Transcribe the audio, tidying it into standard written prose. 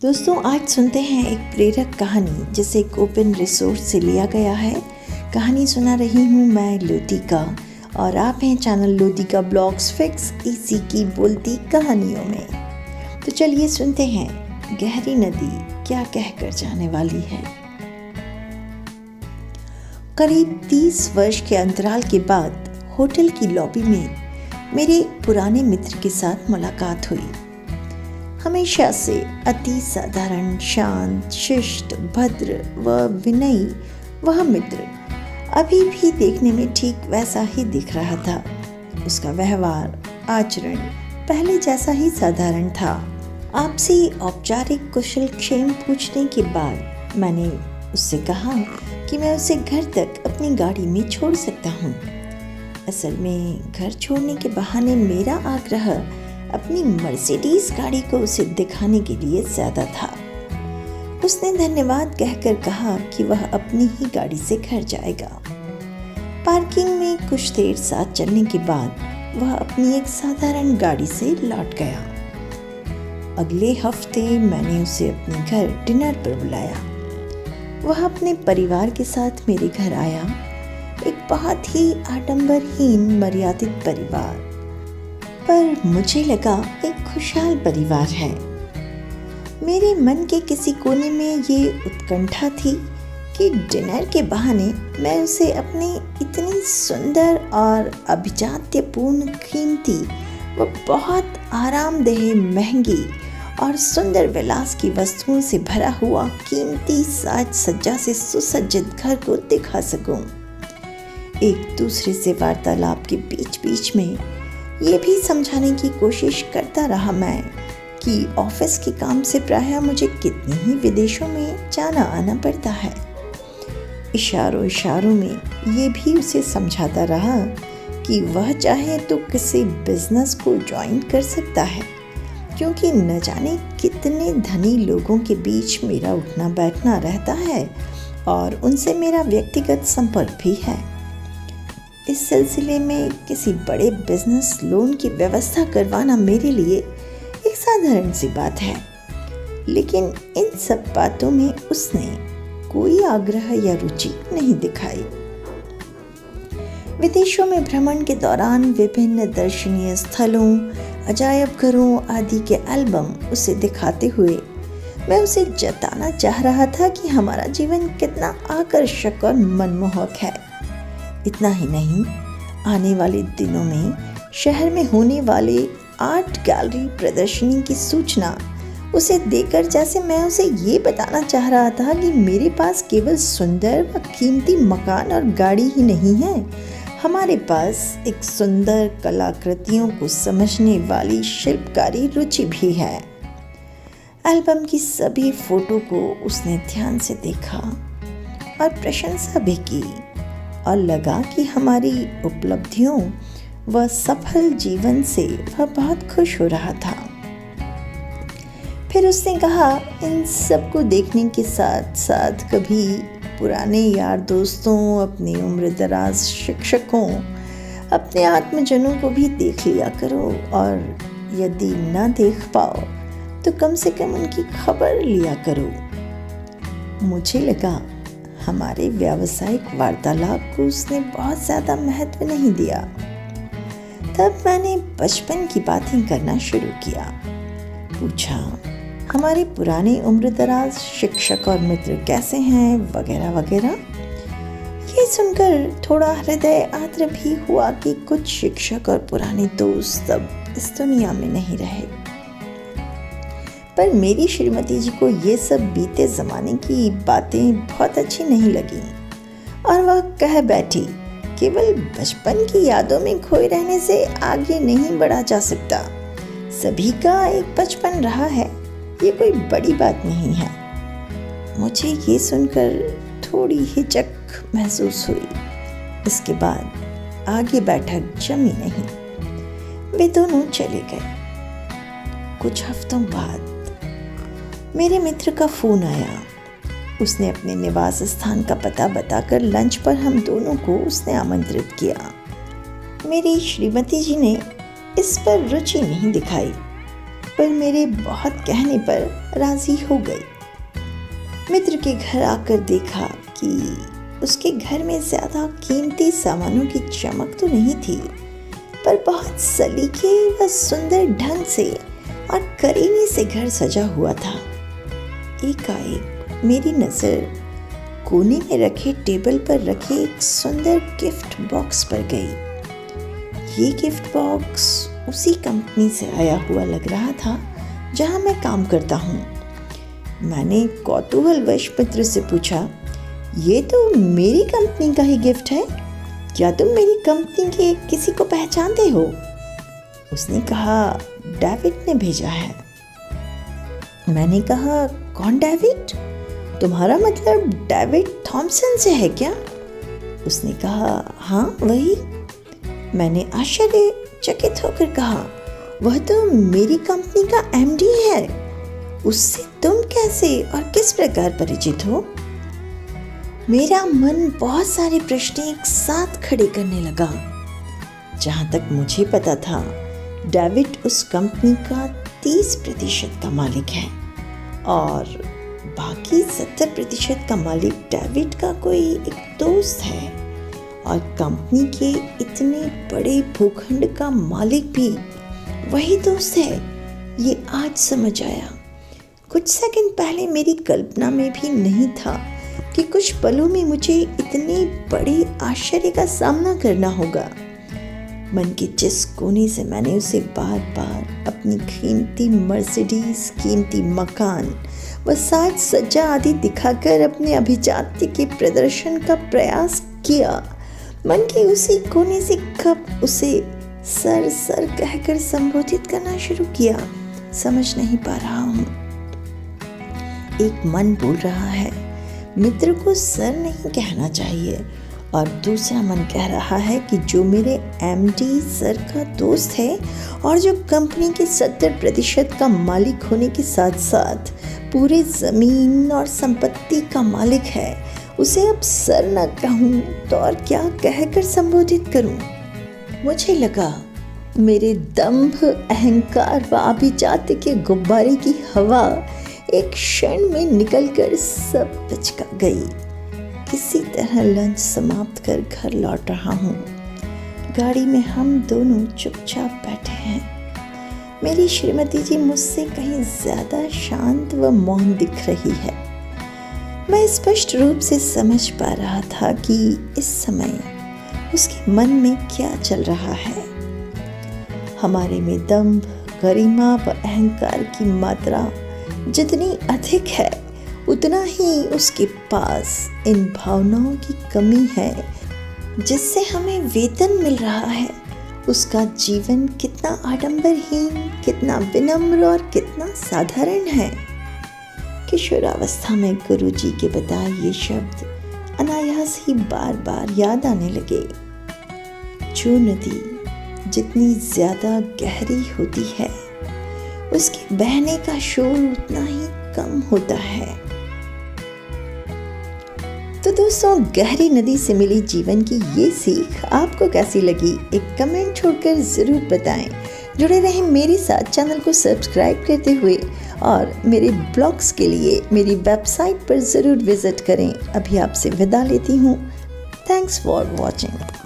दोस्तों, आज सुनते हैं एक प्रेरक कहानी जिसे एक ओपन रिसोर्स से लिया गया है। कहानी सुना रही हूँ मैं लोतिका और आप हैं चैनल लोतिका ब्लॉग्स फिक्स इसी की बोलती कहानियों में। तो चलिए सुनते हैं गहरी नदी क्या कहकर जाने वाली है। करीब 30 वर्ष के अंतराल के बाद होटल की लॉबी में मेरे पुराने मित्र के साथ मुलाकात हुई। हमेशा से अति साधारण, शांत, शिष्ट, भद्र व विनयी वह मित्र अभी भी देखने में ठीक वैसा ही दिख रहा था। उसका व्यवहार, आचरण पहले जैसा ही साधारण था। आपसे औपचारिक कुशल क्षेम पूछने के बाद मैंने उससे कहा कि मैं उसे घर तक अपनी गाड़ी में छोड़ सकता हूँ। असल में घर छोड़ने के बहाने मेरा आग्रह अपनी मर्सिडीज गाड़ी को उसे दिखाने के लिए ज्यादा था। उसने धन्यवाद कहकर कहा कि वह अपनी ही गाड़ी से घर जाएगा। पार्किंग में कुछ देर साथ चलने के बाद वह अपनी एक साधारण गाड़ी से लौट गया। अगले हफ्ते मैंने उसे अपने घर डिनर पर बुलाया। वह अपने परिवार के साथ मेरे घर आया। एक बहुत ही आडंबरहीन, मर्यादित परिवार, पर मुझे लगा एक खुशहाल परिवार है। मेरे मन के किसी कोने में ये उत्कंठा थी कि डिनर के बहाने मैं उसे अपनी इतनी सुंदर और अभिजात्यपूर्ण, कीमती व बहुत आरामदेह, महंगी और सुंदर विलास की वस्तुओं से भरा हुआ कीमती साज सज्जा से सुसज्जित घर को दिखा सकूं। एक दूसरे से वार्तालाप के बीच बीच में ये भी समझाने की कोशिश करता रहा मैं कि ऑफिस के काम से प्रायः मुझे कितनी ही विदेशों में जाना आना पड़ता है। इशारों में ये भी उसे समझाता रहा कि वह चाहे तो किसी बिजनेस को ज्वाइन कर सकता है, क्योंकि न जाने कितने धनी लोगों के बीच मेरा उठना बैठना रहता है और उनसे मेरा व्यक्तिगत संपर्क भी है। इस सिलसिले में किसी बड़े बिजनेस लोन की व्यवस्था करवाना मेरे लिए एक साधारण सी बात है, लेकिन इन सब बातों में उसने कोई आग्रह या रुचि नहीं दिखाई। विदेशों में भ्रमण के दौरान विभिन्न दर्शनीय स्थलों, अजायब घरों आदि के एल्बम उसे दिखाते हुए मैं उसे जताना चाह रहा था कि हमारा जीवन कितना आकर्षक और मनमोहक है। इतना ही नहीं, आने वाले दिनों में शहर में होने वाले आर्ट गैलरी प्रदर्शनी की सूचना उसे देकर जैसे मैं उसे ये बताना चाह रहा था कि मेरे पास केवल सुंदर व कीमती मकान और गाड़ी ही नहीं है, हमारे पास एक सुंदर कलाकृतियों को समझने वाली शिल्पकारी रुचि भी है। एल्बम की सभी फोटो को उसने ध्यान से देखा और प्रशंसा भी की और लगा कि हमारी उपलब्धियों व सफल जीवन से वह बहुत खुश हो रहा था। फिर उसने कहा, इन सब को देखने के साथ साथ कभी पुराने यार दोस्तों, अपनी उम्र दराज शिक्षकों, अपने आत्मजनों को भी देख लिया करो और यदि न देख पाओ तो कम से कम उनकी खबर लिया करो। मुझे लगा हमारे व्यावसायिक वार्तालाप को उसने बहुत ज़्यादा महत्व नहीं दिया। तब मैंने बचपन की बातें करना शुरू किया। पूछा, हमारे पुराने उम्रदराज शिक्षक और मित्र कैसे हैं, वगैरह वगैरह। ये सुनकर थोड़ा हृदय आर्द्र भी हुआ कि कुछ शिक्षक और पुराने दोस्त अब इस दुनिया में नहीं रहे। पर मेरी श्रीमती जी को ये सब बीते ज़माने की बातें बहुत अच्छी नहीं लगी और वह कह बैठी, केवल बचपन की यादों में खोए रहने से आगे नहीं बढ़ा जा सकता। सभी का एक बचपन रहा है, ये कोई बड़ी बात नहीं है। मुझे ये सुनकर थोड़ी हिचक महसूस हुई। इसके बाद आगे बैठक जमी नहीं। वे दोनों चले गए। कुछ हफ्तों बाद मेरे मित्र का फोन आया। उसने अपने निवास स्थान का पता बताकर लंच पर हम दोनों को उसने आमंत्रित किया। मेरी श्रीमती जी ने इस पर रुचि नहीं दिखाई। पर मेरे बहुत कहने पर राज़ी हो गई। मित्र के घर आकर देखा कि उसके घर में ज़्यादा कीमती सामानों की चमक तो नहीं थी, पर बहुत सलीके व सुंदर ढंग से और करीने से घर सजा हुआ था। एकाएक मेरी नज़र कोने में रखे टेबल पर रखे एक सुंदर गिफ्ट बॉक्स पर गई। ये गिफ्ट बॉक्स उसी कंपनी से आया हुआ लग रहा था जहां मैं काम करता हूँ। मैंने कौतूहलवश मित्र से पूछा, ये तो मेरी कंपनी का ही गिफ्ट है, क्या तुम मेरी कंपनी के किसी को पहचानते हो? उसने कहा, डेविड ने भेजा है। मैंने कहा, कौन डेविड? तुम्हारा मतलब डेविड थॉमसन से है क्या? उसने कहा, हाँ वही। मैंने आश्चर्यचकित होकर कहा, वह तो मेरी कंपनी का एमडी है, उससे तुम कैसे और किस प्रकार परिचित हो? मेरा मन बहुत सारे प्रश्न एक साथ खड़े करने लगा। जहाँ तक मुझे पता था, डेविड उस कंपनी का 30% का मालिक है और बाकी 70% का मालिक डेविड का कोई एक दोस्त है, और कंपनी के इतने बड़े भूखंड का मालिक भी वही दोस्त है। ये आज समझ आया। कुछ सेकंड पहले मेरी कल्पना में भी नहीं था कि कुछ पलों में मुझे इतने बड़े आश्चर्य का सामना करना होगा। मन के जिस कोने से मैंने उसे बार बार अपनी कीमती मर्सिडीज, कीमती मकान व साज सज्जा आदि दिखाकर अपने अभिजात्य के प्रदर्शन का प्रयास किया, मन के उसी कोने से कब उसे सर सर कहकर संबोधित करना शुरू किया, समझ नहीं पा रहा हूँ। एक मन बोल रहा है, मित्र को सर नहीं कहना चाहिए, और दूसरा मन कह रहा है कि जो मेरे एमडी सर का दोस्त है और जो कंपनी के 70% का मालिक होने के साथ साथ पूरे ज़मीन और संपत्ति का मालिक है, उसे अब सर न कहूँ तो और क्या कहकर संबोधित करूँ। मुझे लगा मेरे दंभ, अहंकार व अभिजात्य के गुब्बारे की हवा एक क्षण में निकलकर सब पिचका गई। किसी तरह लंच समाप्त कर घर लौट रहा हूँ। गाड़ी में हम दोनों चुपचाप बैठे हैं। मेरी श्रीमती जी मुझसे कहीं ज़्यादा शांत व मौन दिख रही है। मैं स्पष्ट रूप से समझ पा रहा था कि इस समय उसके मन में क्या चल रहा है। हमारे में दंभ, गरिमा व अहंकार की मात्रा जितनी अधिक है, उतना ही उसके पास इन भावनाओं की कमी है जिससे हमें वेतन मिल रहा है। उसका जीवन कितना आडंबरहीन, कितना विनम्र और कितना साधारण है। किशोरावस्था में गुरुजी के बताए ये शब्द अनायास ही बार बार याद आने लगे। जो नदी जितनी ज़्यादा गहरी होती है, उसके बहने का शोर उतना ही कम होता है। तो दोस्तों, गहरी नदी से मिली जीवन की ये सीख आपको कैसी लगी, एक कमेंट छोड़कर ज़रूर बताएं। जुड़े रहें मेरे साथ, चैनल को सब्सक्राइब करते हुए, और मेरे ब्लॉग्स के लिए मेरी वेबसाइट पर ज़रूर विज़िट करें। अभी आपसे विदा लेती हूँ। Thanks for watching.